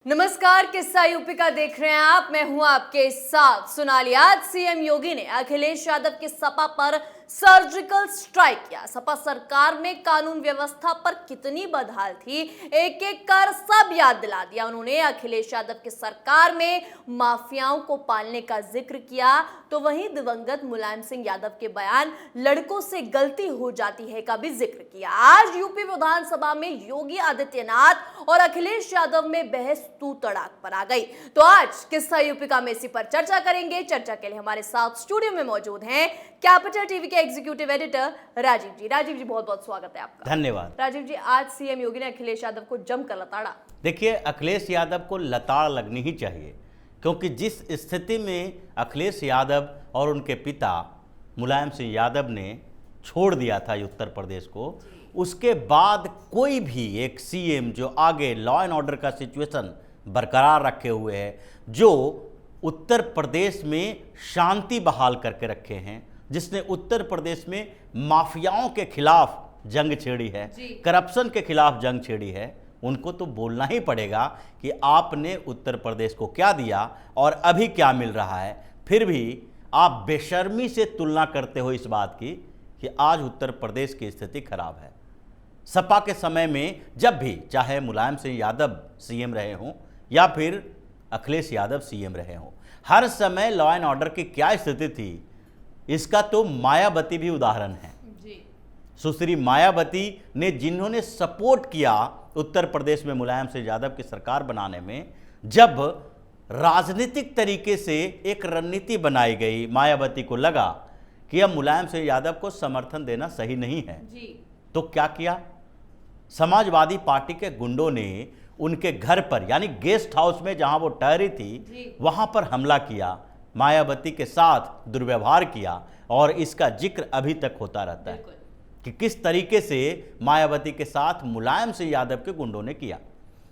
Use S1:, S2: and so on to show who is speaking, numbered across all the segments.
S1: नमस्कार, किस्सा यूपी का देख रहे हैं आप। मैं हूं आपके साथ सोनाली। आज सीएम योगी ने अखिलेश यादव की सपा पर सर्जिकल स्ट्राइक किया। सपा सरकार में कानून व्यवस्था पर कितनी बदहाल थी, एक एक कर सब याद दिला दिया उन्होंने। अखिलेश यादव की सरकार में माफियाओं को पालने का जिक्र किया, तो वहीं दिवंगत मुलायम सिंह यादव के बयान लड़कों से गलती हो जाती है का भी जिक्र किया। आज यूपी विधानसभा में योगी आदित्यनाथ और अखिलेश यादव में बहस तू तड़ाक पर आ गई। तो आज किस्सा यूपी का में इसी पर चर्चा करेंगे। चर्चा के लिए हमारे साथ स्टूडियो में मौजूद हैं कैपिटल टीवी के एग्जीक्यूटिव एडिटर राजीव जी। राजीव जी, बहुत बहुत स्वागत है आपका।
S2: धन्यवाद।
S1: राजीव जी, आज सीएम योगी ने अखिलेश यादव को जमकर लताड़ा।
S2: देखिए, अखिलेश यादव को लताड़ लगनी ही चाहिए, क्योंकि जिस स्थिति में अखिलेश यादव और उनके पिता मुलायम सिंह यादव ने छोड़ दिया था उत्तर प्रदेश को, उसके बाद कोई भी एक सीएम जो आगे लॉ एंड ऑर्डर का सिचुएशन बरकरार रखे हुए है, जो उत्तर प्रदेश में शांति बहाल करके रखे हैं, जिसने उत्तर प्रदेश में माफियाओं के खिलाफ जंग छेड़ी है, करप्शन के खिलाफ जंग छेड़ी है, उनको तो बोलना ही पड़ेगा कि आपने उत्तर प्रदेश को क्या दिया और अभी क्या मिल रहा है। फिर भी आप बेशर्मी से तुलना करते हो इस बात की कि आज उत्तर प्रदेश की स्थिति खराब है। सपा के समय में जब भी, चाहे मुलायम सिंह यादव सीएम रहे हों या फिर अखिलेश यादव सीएम रहे हों, हर समय लॉ एंड ऑर्डर की क्या स्थिति थी, इसका तो मायावती भी उदाहरण है। सुश्री मायावती ने, जिन्होंने सपोर्ट किया उत्तर प्रदेश में मुलायम सिंह यादव की सरकार बनाने में, जब राजनीतिक तरीके से एक रणनीति बनाई गई, मायावती को लगा कि अब मुलायम सिंह यादव को समर्थन देना सही नहीं है, तो क्या किया? समाजवादी पार्टी के गुंडों ने उनके घर पर, यानी गेस्ट हाउस में जहां वो ठहरी थी, वहां पर हमला किया, मायावती के साथ दुर्व्यवहार किया, और इसका जिक्र अभी तक होता रहता है कि किस तरीके से मायावती के साथ मुलायम सिंह यादव के गुंडों ने किया।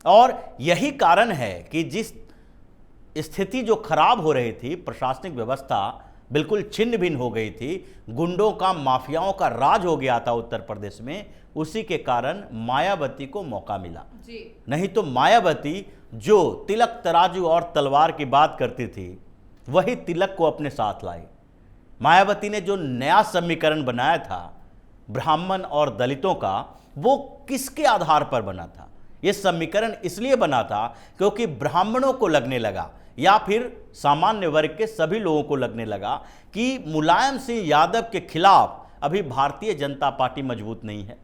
S2: और यही कारण है कि जिस स्थिति जो खराब हो रही थी, प्रशासनिक व्यवस्था बिल्कुल छिन्न भिन्न हो गई थी, गुंडों का, माफियाओं का राज हो गया था उत्तर प्रदेश में, उसी के कारण मायावती को मौका मिला। नहीं तो मायावती जो तिलक तराजू और तलवार की बात करती थी, वही तिलक को अपने साथ लाई। मायावती ने जो नया समीकरण बनाया था ब्राह्मण और दलितों का, वो किसके आधार पर बना था? यह समीकरण इसलिए बना था क्योंकि ब्राह्मणों को लगने लगा, या फिर सामान्य वर्ग के सभी लोगों को लगने लगा कि मुलायम सिंह यादव के खिलाफ अभी भारतीय जनता पार्टी मजबूत नहीं है,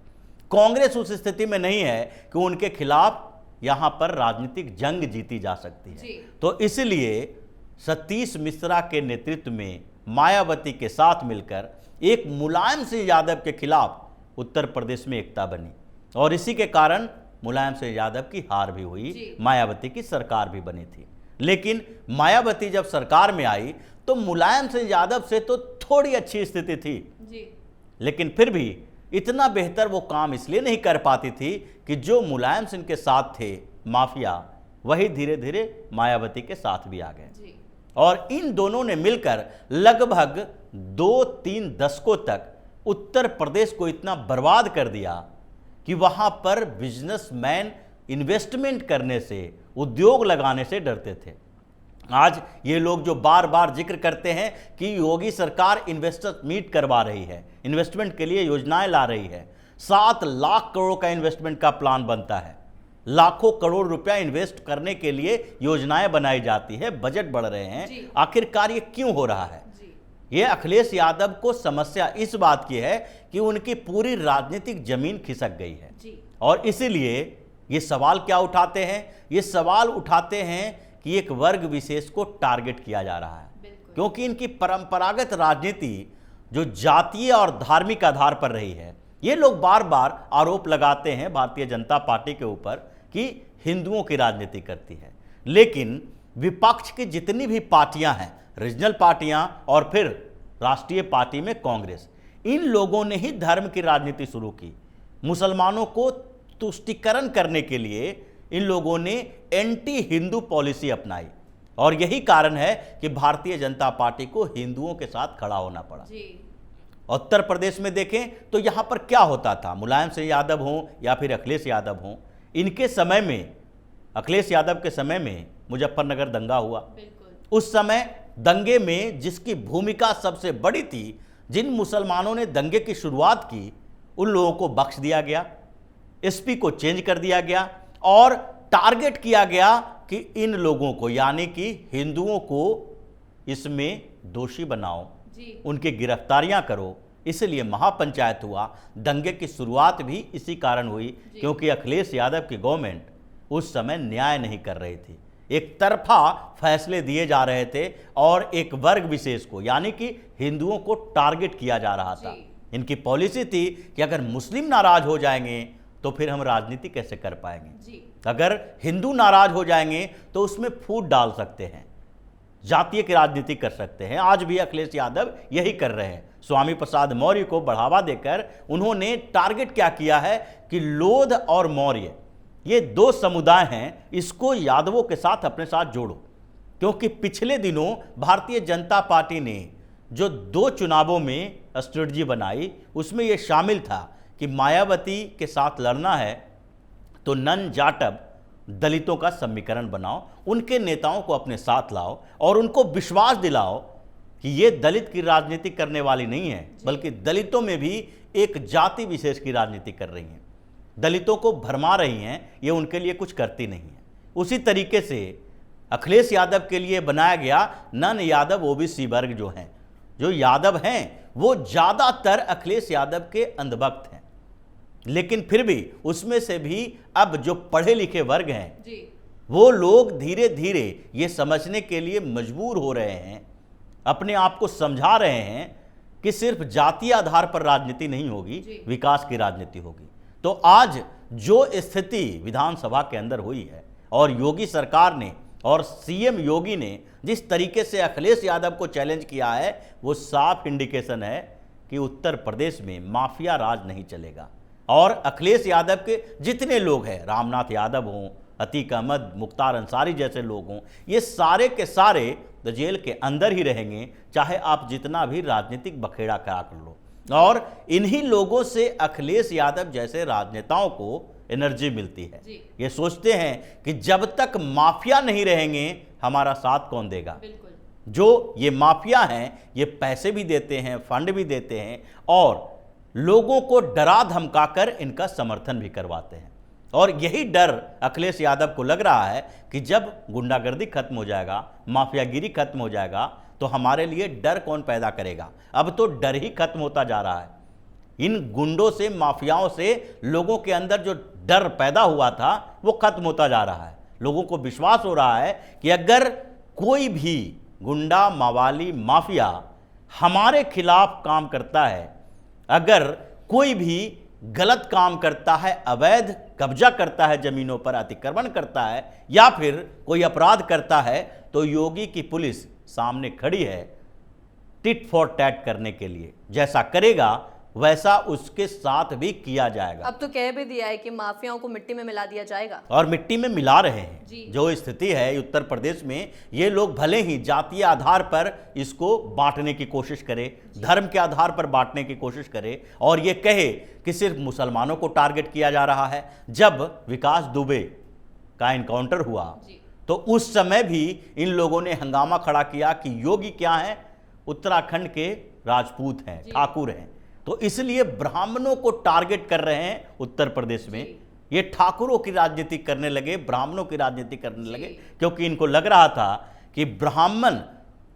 S2: कांग्रेस उस स्थिति में नहीं है कि उनके खिलाफ यहां पर राजनीतिक जंग जीती जा सकती है। तो इसलिए सतीश मिश्रा के नेतृत्व में मायावती के साथ मिलकर एक मुलायम सिंह यादव के खिलाफ उत्तर प्रदेश में एकता बनी, और इसी के कारण मुलायम सिंह यादव की हार भी हुई, मायावती की सरकार भी बनी थी। लेकिन मायावती जब सरकार में आई तो मुलायम सिंह यादव से तो थोड़ी अच्छी स्थिति थी, लेकिन फिर भी इतना बेहतर वो काम इसलिए नहीं कर पाती थी कि जो मुलायम सिंह के साथ थे माफिया, वही धीरे धीरे मायावती के साथ भी आ गए, और इन दोनों ने मिलकर लगभग 2-3 दशकों तक उत्तर प्रदेश को इतना बर्बाद कर दिया कि वहां पर बिजनेसमैन इन्वेस्टमेंट करने से, उद्योग लगाने से डरते थे। आज ये लोग जो बार बार जिक्र करते हैं कि योगी सरकार इन्वेस्टर मीट करवा रही है, इन्वेस्टमेंट के लिए योजनाएं ला रही है, 7 लाख करोड़ का इन्वेस्टमेंट का प्लान बनता है, लाखों करोड़ रुपया इन्वेस्ट करने के लिए योजनाएं बनाई जाती है, बजट बढ़ रहे हैं, आखिरकार ये क्यों हो रहा है? ये अखिलेश यादव को समस्या इस बात की है कि उनकी पूरी राजनीतिक जमीन खिसक गई है, और इसीलिए ये सवाल क्या उठाते हैं? ये सवाल उठाते हैं कि एक वर्ग विशेष को टारगेट किया जा रहा है, क्योंकि इनकी परंपरागत राजनीति जो जातीय और धार्मिक आधार पर रही है, ये लोग बार बार आरोप लगाते हैं भारतीय जनता पार्टी के ऊपर कि हिंदुओं की राजनीति करती है। लेकिन विपक्ष की जितनी भी पार्टियां हैं, रीजनल पार्टियां और फिर राष्ट्रीय पार्टी में कांग्रेस, इन लोगों ने ही धर्म की राजनीति शुरू की। मुसलमानों को तुष्टीकरण करने के लिए इन लोगों ने एंटी हिंदू पॉलिसी अपनाई, और यही कारण है कि भारतीय जनता पार्टी को हिंदुओं के साथ खड़ा होना पड़ा। उत्तर प्रदेश में देखें तो यहां पर क्या होता था, मुलायम सिंह यादव हों या फिर अखिलेश यादव हों, इनके समय में अखिलेश यादव के समय में मुजफ्फरनगर दंगा हुआ,
S1: बिल्कुल।
S2: उस समय दंगे में जिसकी भूमिका सबसे बड़ी थी, जिन मुसलमानों ने दंगे की शुरुआत की, उन लोगों को बख्श दिया गया, एसपी को चेंज कर दिया गया और टारगेट किया गया कि इन लोगों को यानी कि हिंदुओं को इसमें दोषी बनाओ, उनकी गिरफ्तारियां करो। इसलिए महापंचायत हुआ। दंगे की शुरुआत भी इसी कारण हुई क्योंकि अखिलेश यादव की गवर्नमेंट उस समय न्याय नहीं कर रही थी, एक तरफा फैसले दिए जा रहे थे और एक वर्ग विशेष को यानी कि हिंदुओं को टारगेट किया जा रहा था। इनकी पॉलिसी थी कि अगर मुस्लिम नाराज हो जाएंगे तो फिर हम राजनीति कैसे कर पाएंगे, अगर हिंदू नाराज हो जाएंगे तो उसमें फूट डाल सकते हैं, जातीय की राजनीति कर सकते हैं। आज भी अखिलेश यादव यही कर रहे हैं। स्वामी प्रसाद मौर्य को बढ़ावा देकर उन्होंने टारगेट क्या किया है कि लोध और मौर्य ये दो समुदाय हैं, इसको यादवों के साथ अपने साथ जोड़ो, क्योंकि पिछले दिनों भारतीय जनता पार्टी ने जो 2 चुनावों में स्ट्रेटजी बनाई उसमें यह शामिल था कि मायावती के साथ लड़ना है तो नन जाटव दलितों का समीकरण बनाओ, उनके नेताओं को अपने साथ लाओ और उनको विश्वास दिलाओ कि ये दलित की राजनीति करने वाली नहीं है, बल्कि दलितों में भी एक जाति विशेष की राजनीति कर रही हैं, दलितों को भरमा रही हैं, ये उनके लिए कुछ करती नहीं है। उसी तरीके से अखिलेश यादव के लिए बनाया गया नन यादव ओबीसी वर्ग जो हैं, जो यादव हैं वो ज़्यादातर अखिलेश यादव के अंधभक्त हैं, लेकिन फिर भी उसमें से भी अब जो पढ़े लिखे वर्ग हैं वो लोग धीरे धीरे ये समझने के लिए मजबूर हो रहे हैं, अपने आप को समझा रहे हैं कि सिर्फ जातीय आधार पर राजनीति नहीं होगी, विकास की राजनीति होगी। तो आज जो स्थिति विधानसभा के अंदर हुई है और योगी सरकार ने और सीएम योगी ने जिस तरीके से अखिलेश यादव को चैलेंज किया है, वो साफ इंडिकेशन है कि उत्तर प्रदेश में माफिया राज नहीं चलेगा। और अखिलेश यादव के जितने लोग हैं, रामनाथ यादव हों, अतीक अहमद, मुख्तार अंसारी जैसे लोग हों, ये सारे के सारे तो जेल के अंदर ही रहेंगे, चाहे आप जितना भी राजनीतिक बखेड़ा करा कर लो। और इन्हीं लोगों से अखिलेश यादव जैसे राजनेताओं को एनर्जी मिलती है। ये सोचते हैं कि जब तक माफिया नहीं रहेंगे हमारा साथ कौन देगा। जो ये माफिया हैं ये पैसे भी देते हैं, फंड भी देते हैं और लोगों को डरा धमकाकर इनका समर्थन भी करवाते हैं। और यही डर अखिलेश यादव को लग रहा है कि जब गुंडागर्दी खत्म हो जाएगा, माफियागिरी खत्म हो जाएगा तो हमारे लिए डर कौन पैदा करेगा। अब तो डर ही खत्म होता जा रहा है। इन गुंडों से, माफियाओं से लोगों के अंदर जो डर पैदा हुआ था वो खत्म होता जा रहा है। लोगों को विश्वास हो रहा है कि अगर कोई भी गुंडा, मावाली, माफिया हमारे खिलाफ काम करता है, अगर कोई भी गलत काम करता है, अवैध कब्जा करता है, जमीनों पर अतिक्रमण करता है या फिर कोई अपराध करता है, तो योगी की पुलिस सामने खड़ी है टिट फॉर टैट करने के लिए। जैसा करेगा वैसा उसके साथ भी किया जाएगा।
S1: अब तो कह भी दिया है कि माफियाओं को मिट्टी में मिला दिया जाएगा
S2: और मिट्टी में मिला रहे हैं। जो स्थिति है उत्तर प्रदेश में, ये लोग भले ही जातीय आधार पर इसको बांटने की कोशिश करें, धर्म के आधार पर बांटने की कोशिश करें और ये कहे कि सिर्फ मुसलमानों को टारगेट किया जा रहा है। जब विकास दुबे का इनकाउंटर हुआ तो उस समय भी इन लोगों ने हंगामा खड़ा किया कि योगी क्या है, उत्तराखंड के राजपूत हैं, ठाकुर हैं, तो इसलिए ब्राह्मणों को टारगेट कर रहे हैं उत्तर प्रदेश में। ये ठाकुरों की राजनीति करने लगे, ब्राह्मणों की राजनीति करने लगे, क्योंकि इनको लग रहा था कि ब्राह्मण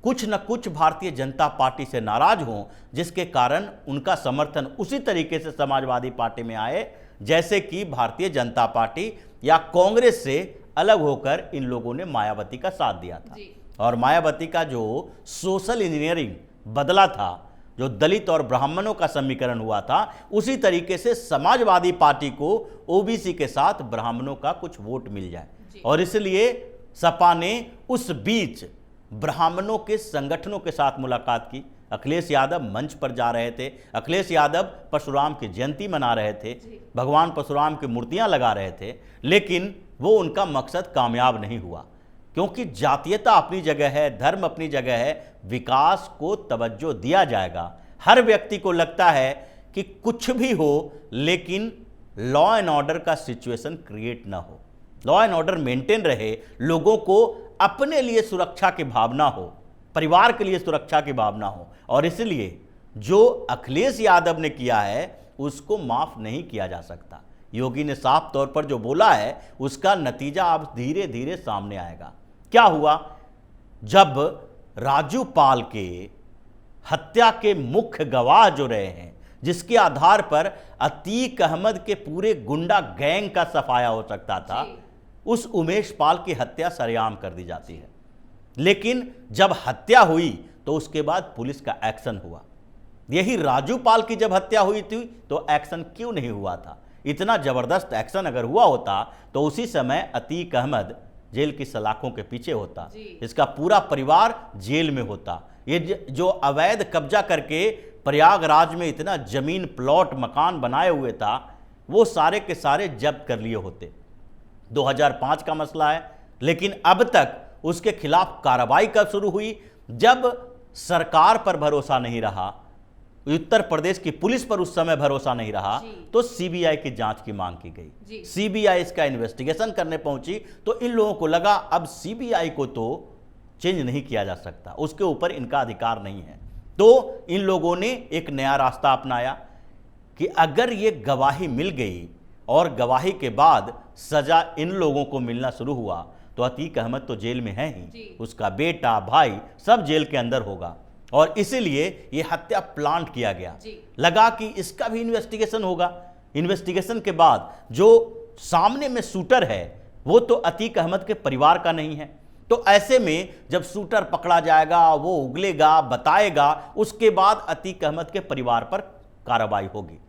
S2: कुछ न कुछ भारतीय जनता पार्टी से नाराज हों, जिसके कारण उनका समर्थन उसी तरीके से समाजवादी पार्टी में आए जैसे कि भारतीय जनता पार्टी या कांग्रेस से अलग होकर इन लोगों ने मायावती का साथ दिया था। और मायावती का जो सोशल इंजीनियरिंग बदला था, जो दलित और ब्राह्मणों का समीकरण हुआ था, उसी तरीके से समाजवादी पार्टी को ओबीसी के साथ ब्राह्मणों का कुछ वोट मिल जाए। और इसलिए सपा ने उस बीच ब्राह्मणों के संगठनों के साथ मुलाकात की। अखिलेश यादव मंच पर जा रहे थे, अखिलेश यादव परशुराम की जयंती मना रहे थे, भगवान परशुराम की मूर्तियां लगा रहे थे, लेकिन वो उनका मकसद कामयाब नहीं हुआ, क्योंकि जातीयता अपनी जगह है, धर्म अपनी जगह है, विकास को तवज्जो दिया जाएगा। हर व्यक्ति को लगता है कि कुछ भी हो लेकिन लॉ एंड ऑर्डर का सिचुएशन क्रिएट ना हो, लॉ एंड ऑर्डर मेंटेन रहे, लोगों को अपने लिए सुरक्षा की भावना हो, परिवार के लिए सुरक्षा की भावना हो। और इसलिए जो अखिलेश यादव ने किया है उसको माफ नहीं किया जा सकता। योगी ने साफ तौर पर जो बोला है उसका नतीजा अब धीरे धीरे सामने आएगा। क्या हुआ, जब राजू पाल के हत्या के मुख्य गवाह जो रहे हैं, जिसके आधार पर अतीक अहमद के पूरे गुंडा गैंग का सफाया हो सकता था, उस उमेश पाल की हत्या सरेआम कर दी जाती है। लेकिन जब हत्या हुई तो उसके बाद पुलिस का एक्शन हुआ। यही राजू पाल की जब हत्या हुई थी तो एक्शन क्यों नहीं हुआ था? इतना जबरदस्त एक्शन अगर हुआ होता तो उसी समय अतीक अहमद जेल की सलाखों के पीछे होता, इसका पूरा परिवार जेल में होता। ये जो अवैध कब्जा करके प्रयागराज में इतना जमीन, प्लॉट, मकान बनाए हुए था, वो सारे के सारे जब्त कर लिए होते। 2005 का मसला है, लेकिन अब तक उसके खिलाफ कार्रवाई कब शुरू हुई? जब सरकार पर भरोसा नहीं रहा, उत्तर प्रदेश की पुलिस पर उस समय भरोसा नहीं रहा, तो सीबीआई की जांच की मांग की गई। सीबीआई इसका इन्वेस्टिगेशन करने पहुंची तो इन लोगों को लगा अब सीबीआई को तो चेंज नहीं किया जा सकता, उसके ऊपर इनका अधिकार नहीं है। तो इन लोगों ने एक नया रास्ता अपनाया कि अगर ये गवाही मिल गई और गवाही के बाद सजा इन लोगों को मिलना शुरू हुआ तो अतीक अहमद तो जेल में है ही, उसका बेटा, भाई सब जेल के अंदर होगा। और इसीलिए ये हत्या प्लांट किया गया। लगा कि इसका भी इन्वेस्टिगेशन होगा। इन्वेस्टिगेशन के बाद जो सामने में शूटर है वो तो अतीक अहमद के परिवार का नहीं है, तो ऐसे में जब शूटर पकड़ा जाएगा, वो उगलेगा, बताएगा, उसके बाद अतीक अहमद के परिवार पर कार्रवाई होगी।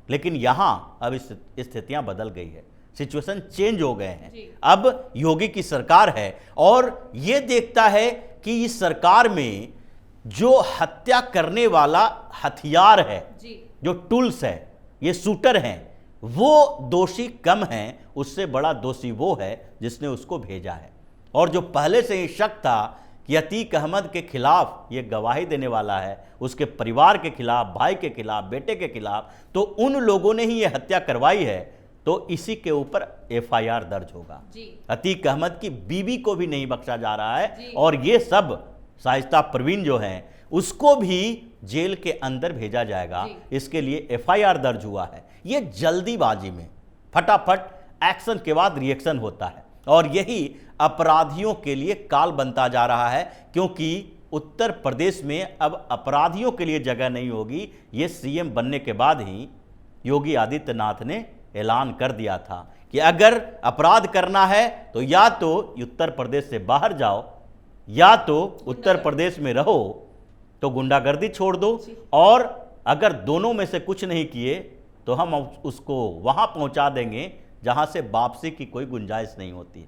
S2: लेकिन यहां अब स्थितियां बदल गई है, सिचुएशन चेंज हो गए हैं। अब योगी की सरकार है और ये देखता है कि इस सरकार में जो हत्या करने वाला हथियार है, जो टूल्स है, ये शूटर हैं, वो दोषी कम हैं, उससे बड़ा दोषी वो है जिसने उसको भेजा है। और जो पहले से ही शक था कि अतीक अहमद के खिलाफ ये गवाही देने वाला है, उसके परिवार के खिलाफ, भाई के खिलाफ, बेटे के खिलाफ, तो उन लोगों ने ही ये हत्या करवाई है, तो इसी के ऊपर एफआईआर दर्ज होगा। अतीक अहमद की बीवी को भी नहीं बख्शा जा रहा है और ये सब शाइस्ता परवीन जो हैं उसको भी जेल के अंदर भेजा जाएगा। इसके लिए एफआईआर दर्ज हुआ है। ये जल्दीबाजी में फटाफट एक्शन के बाद रिएक्शन होता है और यही अपराधियों के लिए काल बनता जा रहा है, क्योंकि उत्तर प्रदेश में अब अपराधियों के लिए जगह नहीं होगी। ये सीएम बनने के बाद ही योगी आदित्यनाथ ने ऐलान कर दिया था कि अगर अपराध करना है तो या तो उत्तर प्रदेश से बाहर जाओ या तो उत्तर प्रदेश में रहो, तो गुंडागर्दी छोड़ दो, और अगर दोनों में से कुछ नहीं किए तो हम उसको वहां पहुंचा देंगे जहां से वापसी की कोई गुंजाइश नहीं होती।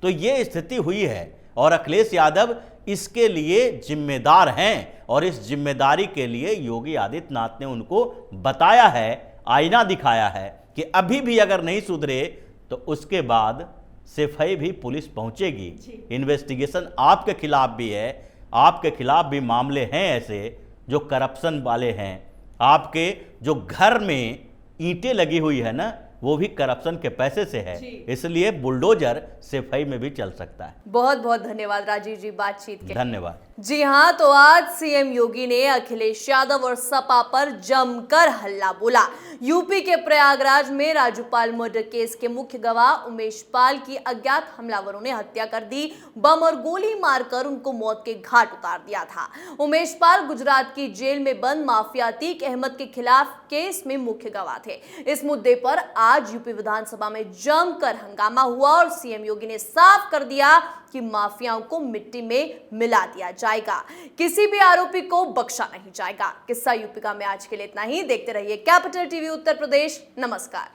S2: तो ये स्थिति हुई है और अखिलेश यादव इसके लिए जिम्मेदार हैं और इस जिम्मेदारी के लिए योगी आदित्यनाथ ने उनको बताया है, आईना दिखाया है कि अभी भी अगर नहीं सुधरे तो उसके बाद सिपाही भी पुलिस पहुंचेगी। इन्वेस्टिगेशन आपके खिलाफ भी है, आपके खिलाफ भी मामले हैं ऐसे जो करप्शन वाले हैं। आपके जो घर में ईंटें लगी हुई है ना, वो भी करप्शन के पैसे से है, इसलिए बुलडोजर सिपाही में भी चल सकता है।
S1: बहुत बहुत धन्यवाद राजीव जी बातचीत के।
S2: धन्यवाद।
S1: जी हाँ, तो आज सीएम योगी ने अखिलेश यादव और सपा पर जमकर हल्ला बोला। यूपी के प्रयागराज में राजूपाल मर्डर केस के मुख्य गवाह उमेश पाल की अज्ञात हमलावरों ने हत्या कर दी। बम और गोली मारकर उनको मौत के घाट उतार दिया था। उमेश पाल गुजरात की जेल में बंद माफिया अतीक अहमद के खिलाफ केस में मुख्य गवाह थे। इस मुद्दे पर आज यूपी विधानसभा में जमकर हंगामा हुआ और सीएम योगी ने साफ कर दिया कि माफियाओं को मिट्टी में मिला दिया जाएगा, किसी भी आरोपी को बख्शा नहीं जाएगा। किस्सा यूपी का में आज के लिए इतना ही। देखते रहिए कैपिटल टीवी उत्तर प्रदेश। नमस्कार।